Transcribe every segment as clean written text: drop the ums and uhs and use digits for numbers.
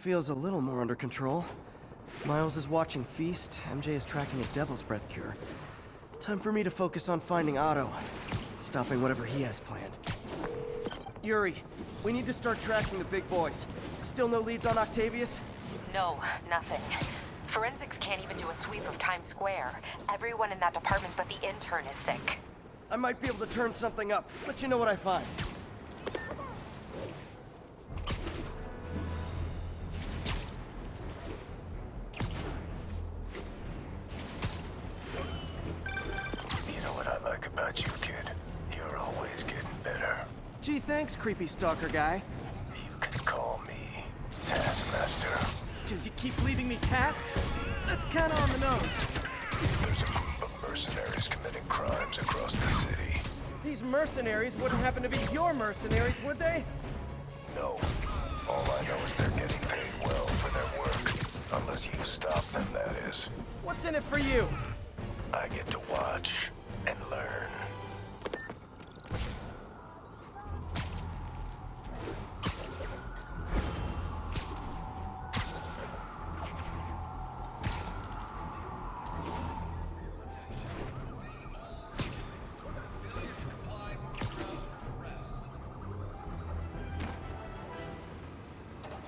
feels a little more under control. Miles is watching Feast, MJ is tracking his Devil's Breath cure. Time for me to focus on finding Otto, stopping whatever he has planned. Yuri, we need to start tracking the big boys. Still no leads on Octavius? No, nothing. Forensics can't even do a sweep of Times Square. Everyone in that department but the intern is sick. I might be able to turn something up. Let you know what I find. You know what I like about you, kid? You're always getting better. Gee, thanks, creepy stalker guy. You can call me Taskmaster. Because you keep leaving me tasks? That's kinda on the nose. There's a group of mercenaries committing crimes across the city. These mercenaries wouldn't happen to be your mercenaries, would they? No. All I know is they're getting paid well for their work. Unless you stop them, that is. What's in it for you? I get to watch and learn.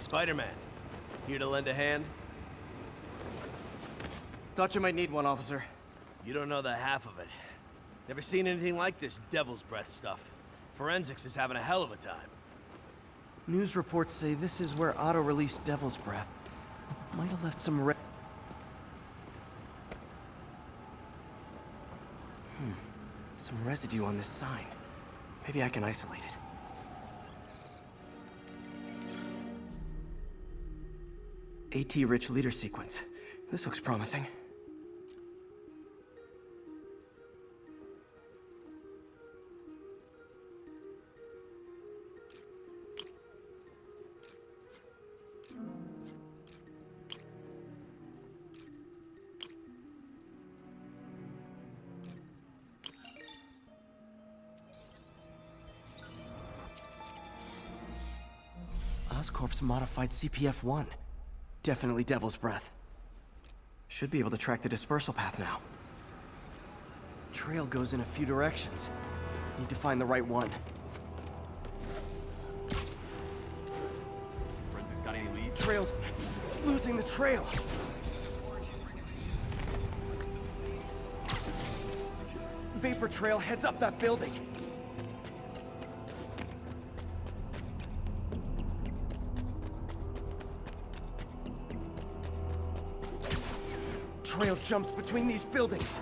Spider-Man, here to lend a hand? Thought you might need one, officer. You don't know the half of it. Never seen anything like this Devil's Breath stuff. Forensics is having a hell of a time. News reports say this is where Otto released Devil's Breath. Might have left some some residue on this sign. Maybe I can isolate it. AT-rich leader sequence. This looks promising. Oscorp's modified CPF-1. Definitely Devil's Breath. Should be able to track the dispersal path now. Trail goes in a few directions. Need to find the right one. Forensics got any leads? Trail's losing the trail. Vapor trail heads up that building. Trail jumps between these buildings.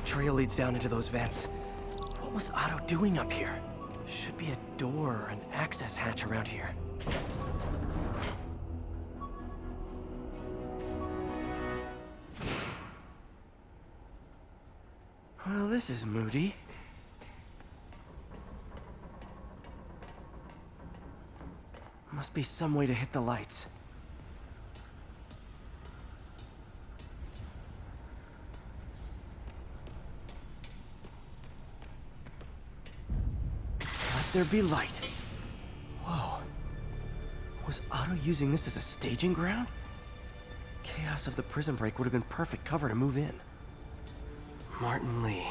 Trail leads down into those vents. What was Otto doing up here? Should be a door or an access hatch around here. Well, this is moody. Must be some way to hit the lights. Let there be light. Whoa. Was Otto using this as a staging ground? Chaos of the prison break would have been perfect cover to move in. Martin Lee.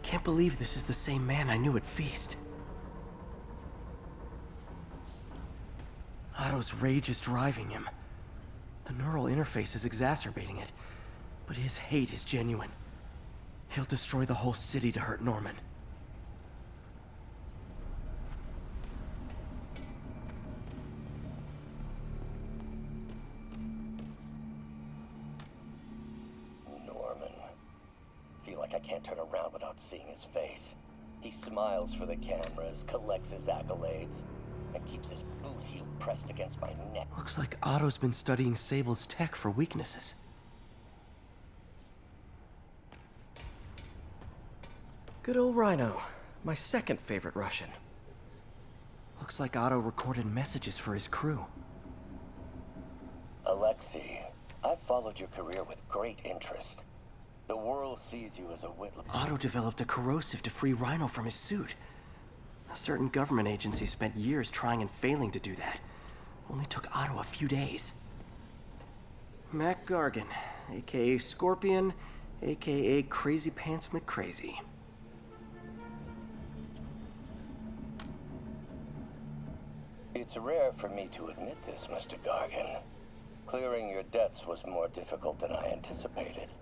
Can't believe this is the same man I knew at Feast. Otto's rage is driving him. The neural interface is exacerbating it, but his hate is genuine. He'll destroy the whole city to hurt Norman. Norman. Feel like I can't turn around without seeing his face. He smiles for the cameras, collects his accolades, and keeps his boot heel pressed against my neck. Looks like Otto's been studying Sable's tech for weaknesses. Good old Rhino. My second favorite Russian. Looks like Otto recorded messages for his crew. Alexei, I've followed your career with great interest. The world sees you as a whitlow. Otto developed a corrosive to free Rhino from his suit. A certain government agency spent years trying and failing to do that. Only took Otto a few days. Mac Gargan, aka Scorpion, aka Crazy Pants McCrazy. It's rare for me to admit this, Mr. Gargan. Clearing your debts was more difficult than I anticipated.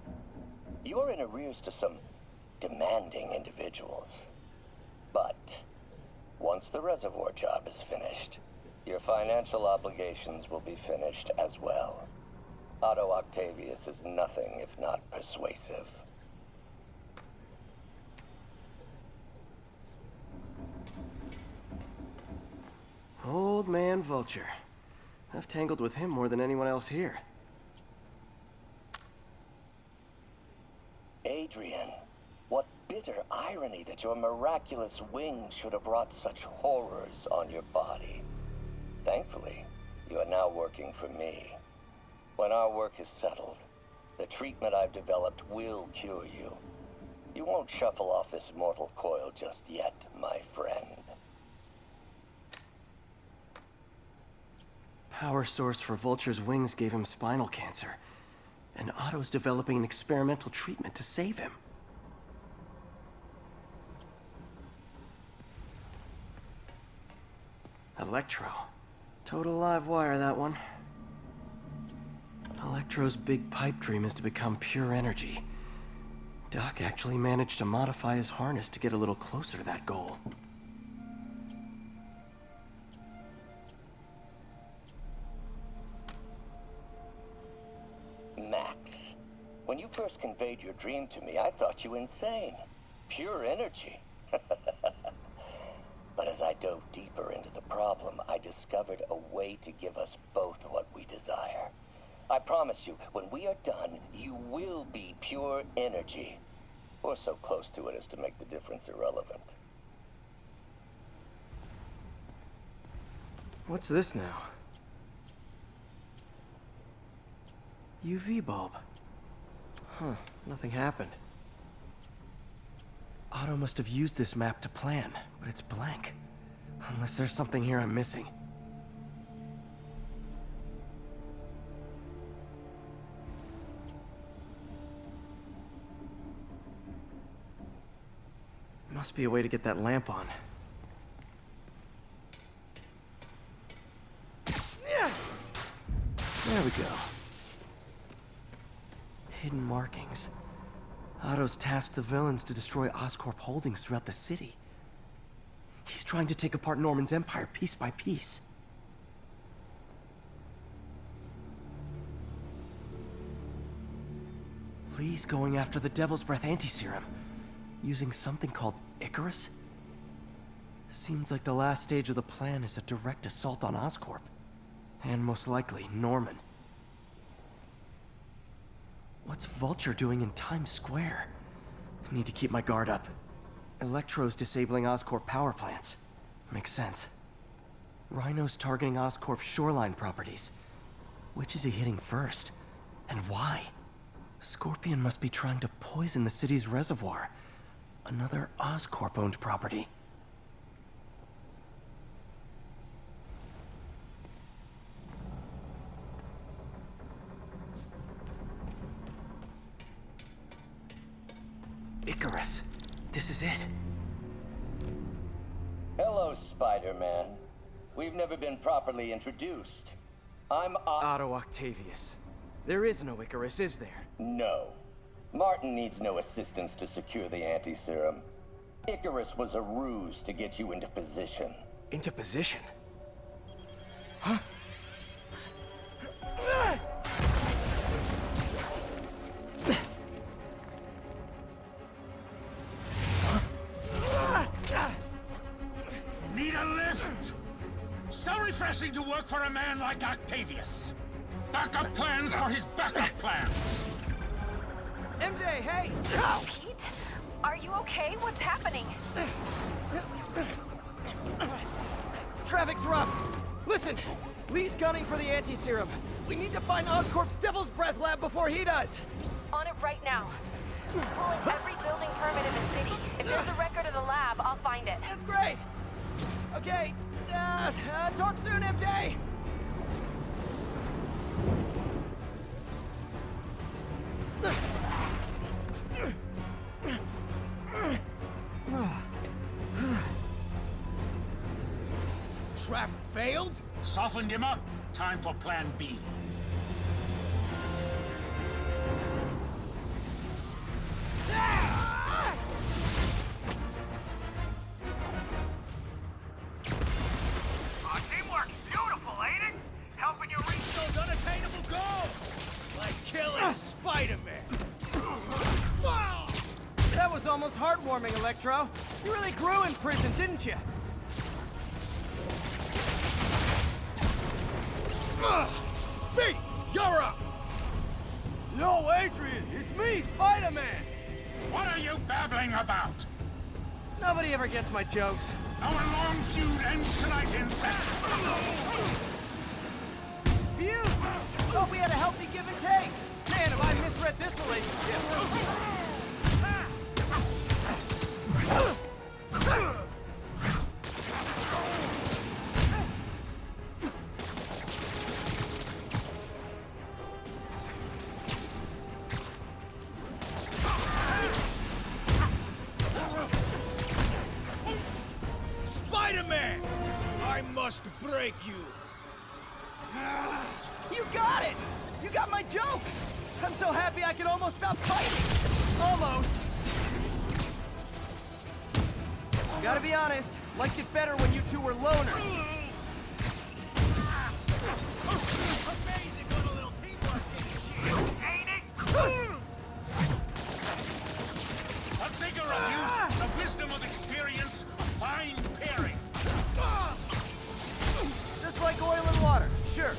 You're in arrears to some demanding individuals. But once the reservoir job is finished, your financial obligations will be finished as well. Otto Octavius is nothing if not persuasive. Old man Vulture. I've tangled with him more than anyone else here. Adrian, what bitter irony that your miraculous wings should have brought such horrors on your body. Thankfully, you are now working for me. When our work is settled, the treatment I've developed will cure you. You won't shuffle off this mortal coil just yet, my friend. Power source for Vulture's wings gave him spinal cancer, and Otto's developing an experimental treatment to save him. Electro. Total live wire, that one. Electro's big pipe dream is to become pure energy. Doc actually managed to modify his harness to get a little closer to that goal. Max, when you first conveyed your dream to me, I thought you insane. Pure energy. But as I dove deeper into the problem, I discovered a way to give us both what we desire. I promise you, when we are done, you will be pure energy. Or so close to it as to make the difference irrelevant. What's this now? UV bulb. Huh, nothing happened. Otto must have used this map to plan, but it's blank. Unless there's something here I'm missing. Must be a way to get that lamp on. There we go. Hidden markings. Otto's tasked the villains to destroy Oscorp holdings throughout the city. He's trying to take apart Norman's empire piece by piece. Lee's going after the Devil's Breath anti-serum, using something called Icarus? Seems like the last stage of the plan is a direct assault on Oscorp. And most likely, Norman. What's Vulture doing in Times Square? I need to keep my guard up. Electro's disabling Oscorp power plants. Makes sense. Rhino's targeting Oscorp's shoreline properties. Which is he hitting first? And why? Scorpion must be trying to poison the city's reservoir. Another Oscorp-owned property. Icarus. This is it. Hello, Spider-Man. We've never been properly introduced. I'm Otto Octavius. There is no Icarus, is there? No. Martin needs no assistance to secure the anti-serum. Icarus was a ruse to get you into position. Into position? Huh? Need a lift? So refreshing to work for a man like Octavius. Backup plans for his backup plans. MJ, hey! Pete? Are you okay? What's happening? Traffic's rough. Listen, Lee's gunning for the anti-serum. We need to find Oscorp's Devil's Breath lab before he does. On it right now. I'm pulling every building permit in the city. If there's a record of the lab, I'll find it. That's great. Okay, talk soon, MJ! Trap failed? Softened him up. Time for plan B. Our teamwork's beautiful, ain't it? Helping you reach those unattainable goals! Like killing Spider-Man! That was almost heartwarming, Electro. You really grew in prison, didn't you? Pete, you're up! Yo, Adrian, it's me, Spider-Man! What are you babbling about? Nobody ever gets my jokes. Our long feud ends tonight, insect. Phew! Thought we had a healthy give and take. Man, have I misread this relationship. Spider-Man! I must break you! You got it! You got my joke! I'm so happy I can almost stop fighting! Almost! Gotta be honest, liked it better when you two were loners. Amazing what a little teamwork can achieve, ain't it? A figure of youth, the wisdom of experience, a fine pairing. Just like oil and water, sure.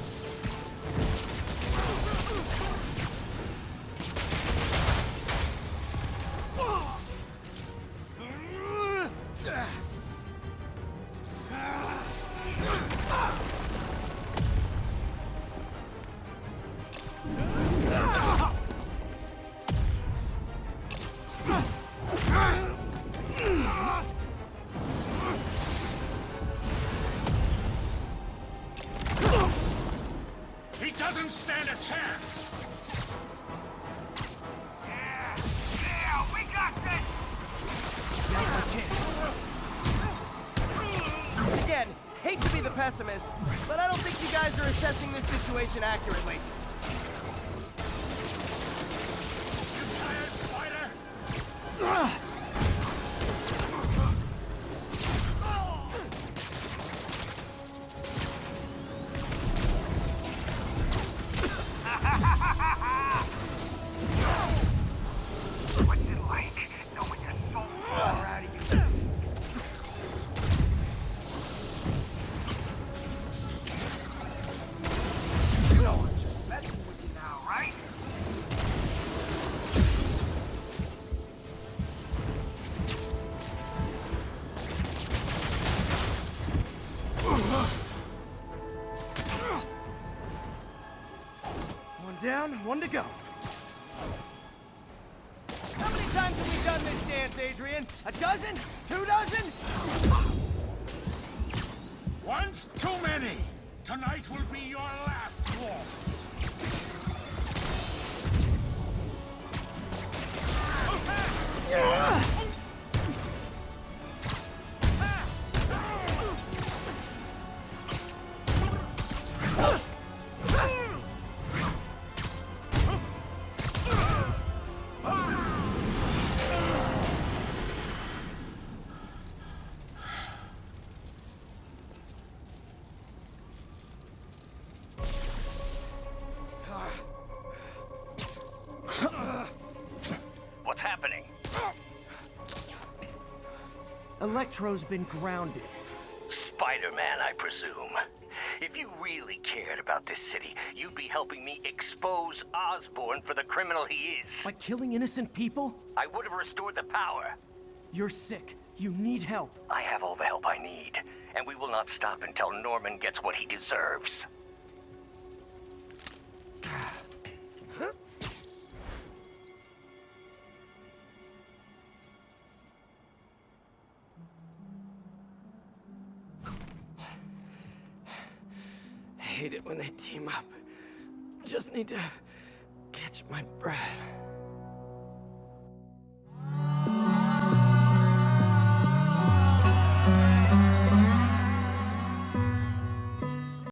He doesn't stand a chance. Yeah, we got this! Again, hate to be the pessimist, but I don't think you guys are assessing this situation accurately. You tired, Spider? What's it like, knowing you're so far out of you? No one's just messing with you now, right? One down, one to go. How many times have we done this dance, Adrian? A dozen? 2 dozen? Once too many. Tonight will be your last waltz. What's happening? Electro's been grounded. Spider-Man, I presume. If you really cared about this city, you'd be helping me expose Osborn for the criminal he is. By killing innocent people? I would have restored the power. You're sick. You need help. I have all the help I need, and we will not stop until Norman gets what he deserves. hate it when they team up. Just need to catch my breath.